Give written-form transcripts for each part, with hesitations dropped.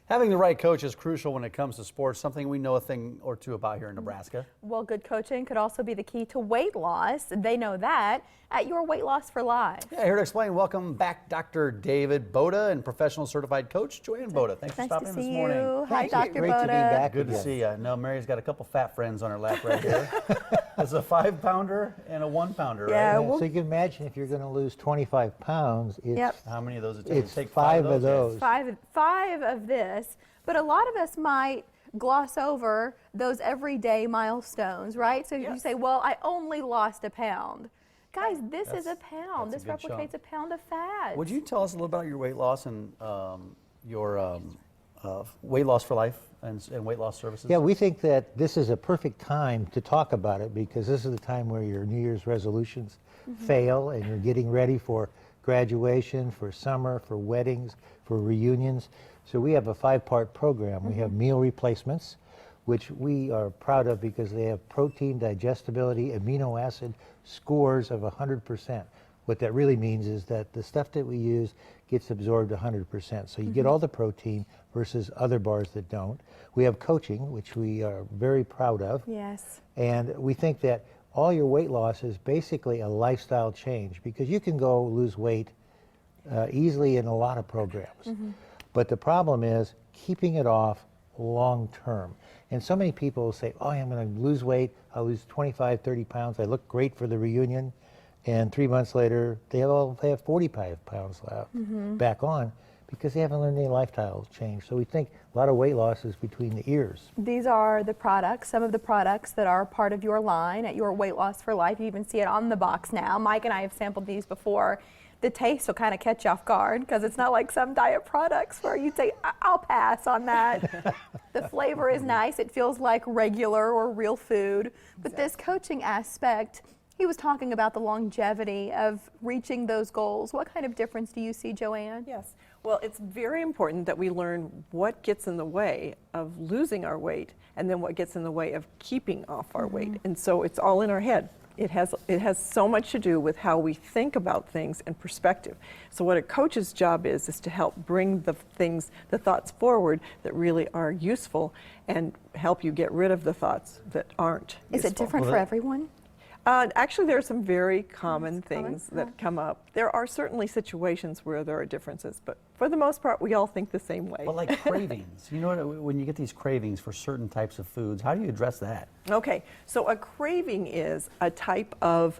Having the right coach is crucial when it comes to sports, something we know a thing or two about here in Nebraska. Well, good coaching could also be the key to weight loss. They know that at your Weight Loss for Life. Yeah, here to explain, welcome back Dr. David Bouda and professional certified coach Joann Bouda. Thanks for stopping in this morning. Hi, Dr. Great Bouda. to be back. Good to see you. No, Mary's got a couple fat friends on her lap right here. It's a 5-pounder and a 1-pounder, right? Yeah, So you can imagine if you're going to lose 25 pounds, it's, How many of those it it's take? 5 of those. Five of this, but a lot of us might gloss over those everyday milestones, right? So you say, well, I only lost a pound. Guys, this is a pound. This replicates a pound of fat. Would you tell us a little about your weight loss and your weight loss for life and weight loss services? Yeah, we think that this is a perfect time to talk about it because this is the time where your New Year's resolutions fail and you're getting ready for graduation, for summer, for weddings, for reunions. So we have a 5-part program. We have meal replacements, which we are proud of because they have protein, digestibility, amino acid scores of 100%. What that really means is that the stuff that we use gets absorbed 100%. So you get all the protein versus other bars that don't. We have coaching, which we are very proud of. Yes. And we think that all your weight loss is basically a lifestyle change because you can go lose weight easily in a lot of programs. But the problem is keeping it off long term. And so many people will say, oh, I'm going to lose weight. I'll lose 25, 30 pounds. I look great for the reunion. And 3 months later, they have 45 pounds left back on because they haven't learned any lifestyle change. So we think a lot of weight loss is between the ears. These are the products, some of the products that are part of your line at your Weight Loss for Life. You even see it on the box now. Mike and I have sampled these before. The taste will kind of catch you off guard because it's not like some diet products where you say, I'll pass on that. The flavor is nice. It feels like regular or real food. But this coaching aspect, he was talking about the longevity of reaching those goals. What kind of difference do you see, Joann? Yes. Well, it's very important that we learn what gets in the way of losing our weight and then what gets in the way of keeping off our weight. And so it's all in our head. It has so much to do with how we think about things and perspective. So what a coach's job is to help bring the thoughts forward that really are useful and help you get rid of the thoughts that aren't Is it different for everyone? Actually, there are some very common things that come up. There are certainly situations where there are differences, but for the most part, we all think the same way. But like cravings, you know, when you get these cravings for certain types of foods, how do you address that? Okay, so a craving is a type of,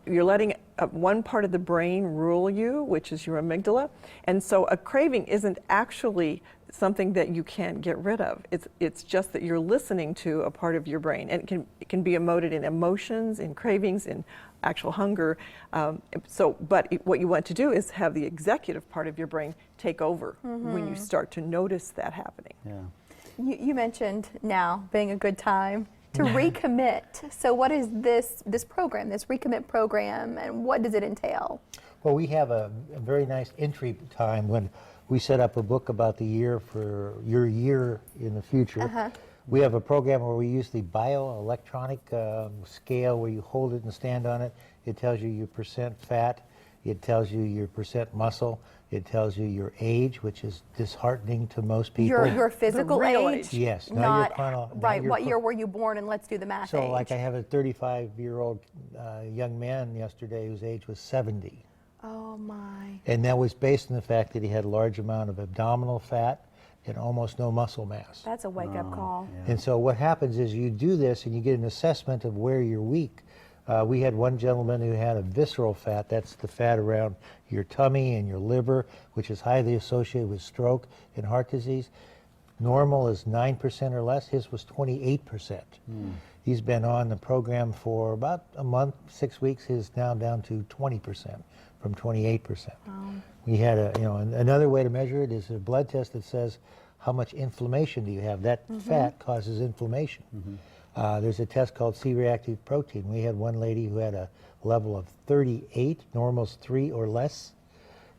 you're letting one part of the brain rule you, which is your amygdala, and so a craving isn't actually something that you can't get rid of. It's just that you're listening to a part of your brain, and it can be emoted in emotions, in cravings, in actual hunger. But what you want to do is have the executive part of your brain take over when you start to notice that happening. Yeah. You mentioned now being a good time to recommit. So what is this program, this recommit program, and what does it entail? Well, we have a very nice entry time when we set up a book about the year for your year in the future. We have a program where we use the bioelectronic scale where you hold it and stand on it. It tells you your percent fat. It tells you your percent muscle. It tells you your age, which is disheartening to most people. Your physical age? Yes. Not, not your what year were you born, and let's do the math. So like I have a 35-year-old young man yesterday whose age was 70. Oh my. And that was based on the fact that he had a large amount of abdominal fat and almost no muscle mass. That's a wake-up call. Yeah. And so what happens is you do this and you get an assessment of where you're weak. We had one gentleman who had a visceral fat, that's the fat around your tummy and your liver, which is highly associated with stroke and heart disease. Normal is 9% or less, his was 28%. He's been on the program for about a month, 6 weeks, his now down to 20% from 28%. We had another way to measure it is a blood test that says how much inflammation do you have. That fat causes inflammation. There's a test called C-reactive protein. We had one lady who had a level of 38, normal's 3 or less.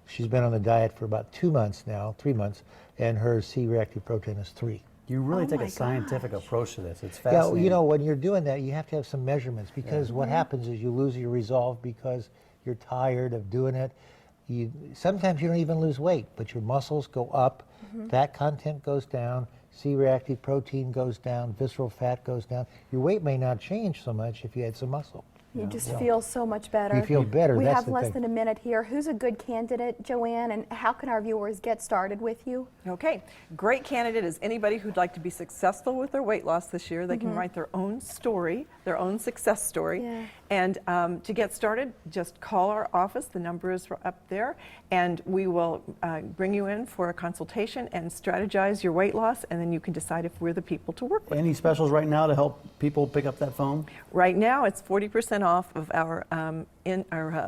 She's been on the diet for about 2 months now, 3 months, and her C-reactive protein is 3. You really take a scientific approach to this. It's fascinating. Yeah, you know, when you're doing that, you have to have some measurements because what happens is you lose your resolve because you're tired of doing it. sometimes you don't even lose weight, but your muscles go up, fat content goes down, C-reactive protein goes down, visceral fat goes down. Your weight may not change so much if you had some muscle. You just feel so much better. You feel better. We that's have the less thing. than a minute here. Who's a good candidate, Joann, and how can our viewers get started with you? Okay, great candidate is anybody who'd like to be successful with their weight loss this year. They can write their own story, their own success story. Yeah. And to get started, just call our office. The number is up there. And we will bring you in for a consultation and strategize your weight loss. And then you can decide if we're the people to work with. Any specials right now to help people pick up that phone? Right now, it's 40% off of our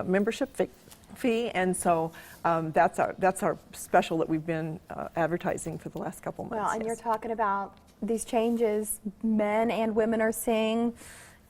membership fee, and so that's our special that we've been advertising for the last couple months. Well, and yes. you're talking about these changes men and women are seeing.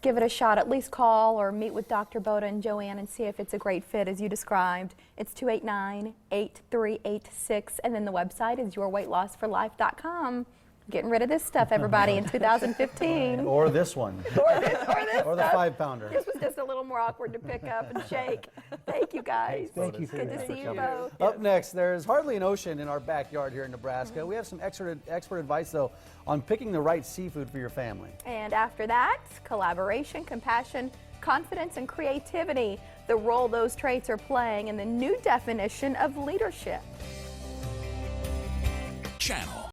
Give it a shot. At least call or meet with Dr. Bouda and Joann and see if it's a great fit as you described. It's 289-8386, and then the website is yourweightlossforlife.com. Getting rid of this stuff, everybody, in 2015. Or this one. Or the Or the 5-pounder. This was just a little more awkward to pick up and shake. Thank you, guys. Thank you for Good your to see you efforts. both. Up next, there's hardly an ocean in our backyard here in Nebraska. We have some expert advice, though, on picking the right seafood for your family. And after that, collaboration, compassion, confidence, and creativity, the role those traits are playing in the new definition of leadership. Channel